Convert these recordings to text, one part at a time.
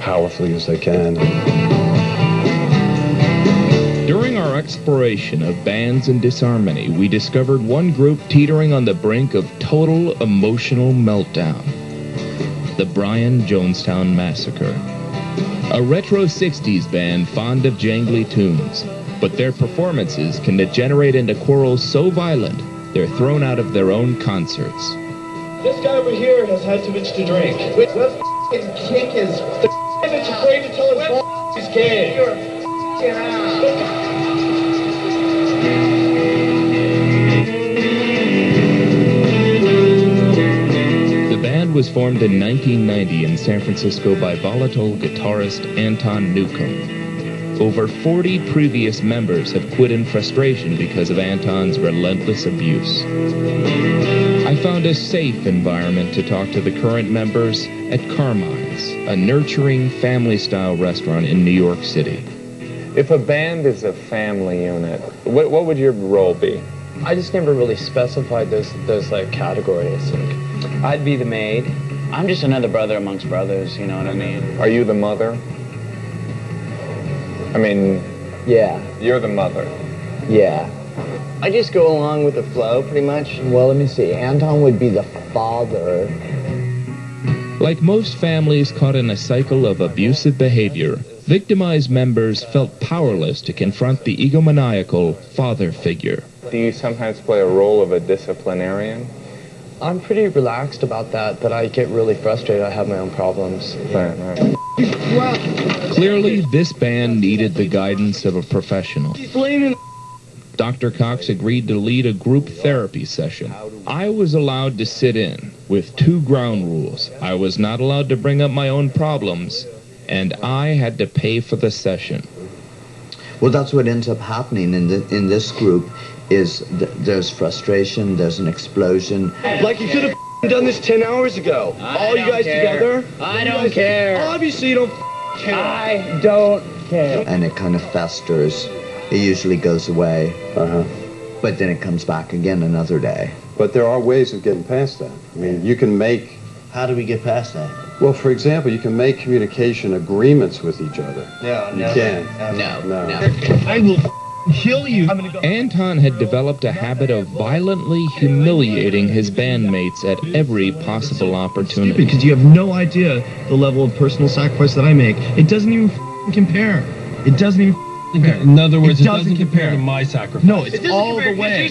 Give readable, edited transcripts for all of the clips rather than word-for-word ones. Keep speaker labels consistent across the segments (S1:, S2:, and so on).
S1: powerfully as they can.
S2: During our exploration of bands in disharmony, we discovered one group teetering on the brink of total emotional meltdown. The Bryan Jonestown Massacre. A retro 60s band fond of jangly tunes, but their performances can degenerate into quarrels so violent they're thrown out of their own concerts.
S3: This guy over here has had too much to drink. What f***ing kink is the that's afraid to tell his he's gay.
S2: The band was formed in 1990 in San Francisco by volatile guitarist Anton Newcomb. Over 40 previous members have quit in frustration because of Anton's relentless abuse. I found a safe environment to talk to the current members at Carmine's, a nurturing family-style restaurant in New York City.
S4: If a band is a family unit, what would your role be?
S5: I just never really specified those like categories. Like, I'd be the maid. I'm just another brother amongst brothers, you know what I mean?
S4: Are you the mother? I mean,
S5: Yeah.
S4: you're the mother.
S5: Yeah. I just go along with the flow, pretty much. Well, let me see. Anton would be the father.
S2: Like most families caught in a cycle of abusive behavior, victimized members felt powerless to confront the egomaniacal father figure.
S4: Do you sometimes play a role of a disciplinarian?
S5: I'm pretty relaxed about that, but I get really frustrated. I have my own problems.
S4: Right.
S2: Clearly, this band needed the guidance of a professional. Dr. Cox agreed to lead a group therapy session. I was allowed to sit in, with 2 ground rules. I was not allowed to bring up my own problems, and I had to pay for the session.
S6: Well, that's what ends up happening in this group is there's frustration, there's an explosion.
S3: Like you could have done this 10 hours ago. All you guys together.
S5: I don't care.
S3: Obviously you don't care.
S5: I don't care.
S6: And it kind of festers. It usually goes away, but then it comes back again another day.
S1: But there are ways of getting past that. I mean, you can make...
S6: How do we get past that?
S1: Well, for example, you can make communication agreements with each other.
S6: No,
S1: You can.
S6: No.
S3: I will kill you. I'm gonna go.
S2: Anton had developed a habit of violently humiliating his bandmates at every possible opportunity.
S3: Because you have no idea the level of personal sacrifice that I make. It doesn't even compare. It doesn't even compare.
S7: In other words, it doesn't compare to my sacrifice.
S3: No, it's all the way.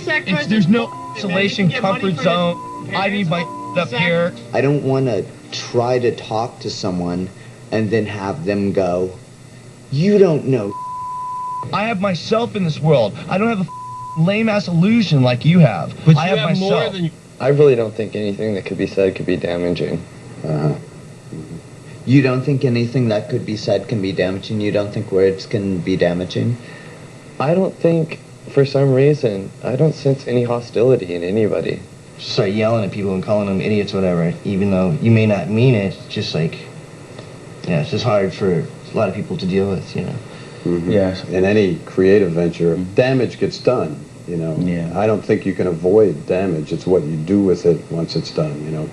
S3: There's no isolation, comfort zone. I need my up here.
S6: I don't want to try to talk to someone and then have them go, you don't know.
S3: I have myself in this world. I don't have a lame-ass illusion like you have.
S7: But
S3: I
S7: you
S3: have myself.
S7: more than...
S5: I really don't think anything that could be said could be damaging.
S6: You don't think anything that could be said can be damaging? You don't think words can be damaging?
S5: I don't think, for some reason, I don't sense any hostility in anybody.
S8: Start yelling at people and calling them idiots, whatever, even though you may not mean it. Just like, yeah, it's just hard for a lot of people to deal with, you know.
S1: Yes. In any creative venture, damage gets done, you know.
S8: Yeah.
S1: I don't think you can avoid damage. It's what you do with it once it's done, you know.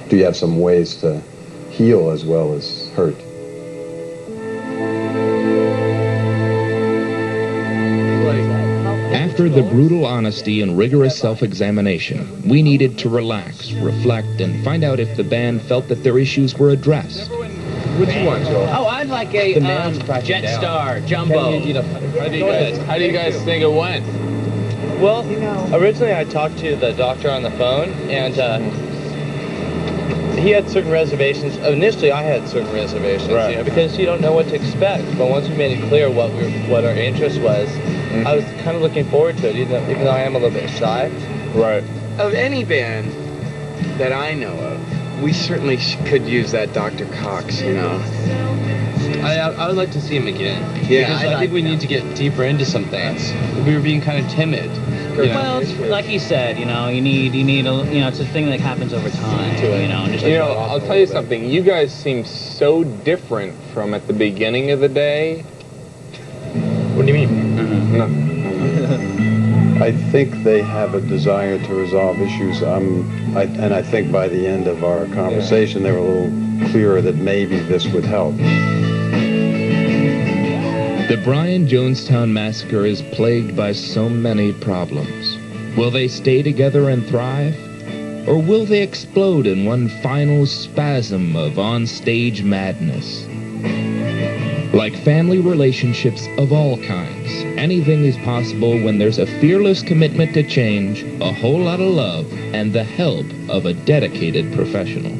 S1: Do you have some ways to heal as well as hurt?
S2: After the brutal honesty and rigorous self-examination, we needed to relax, reflect, and find out if the band felt that their issues were addressed.
S4: What do you want, Joel?
S9: Oh, I'd like a Jetstar Jumbo.
S4: How do you guys think it went?
S5: Well, originally I talked to the doctor on the phone, and he had certain reservations. Initially, I had certain reservations,
S4: Right.
S5: you know, because you don't know what to expect. But once we made it clear what our interest was, I was kind of looking forward to it, even though I am a little bit shy.
S4: Right.
S10: Of any band that I know of, we certainly could use that Dr. Cox, you know.
S5: I would like to see him again.
S10: Yeah,
S5: because I think we need to get deeper into some things. We were being kind of timid.
S9: Well, like he said, you know, you need it's a thing that happens over time. You know, just like
S4: I'll tell you something. You guys seem so different from at the beginning of the day.
S5: What do you mean?
S1: I think they have a desire to resolve issues. And I think by the end of our conversation, they were a little clearer that maybe this would help.
S2: The Bryan Jonestown Massacre is plagued by so many problems. Will they stay together and thrive? Or will they explode in one final spasm of on-stage madness? Like family relationships of all kinds, anything is possible when there's a fearless commitment to change, a whole lot of love, and the help of a dedicated professional.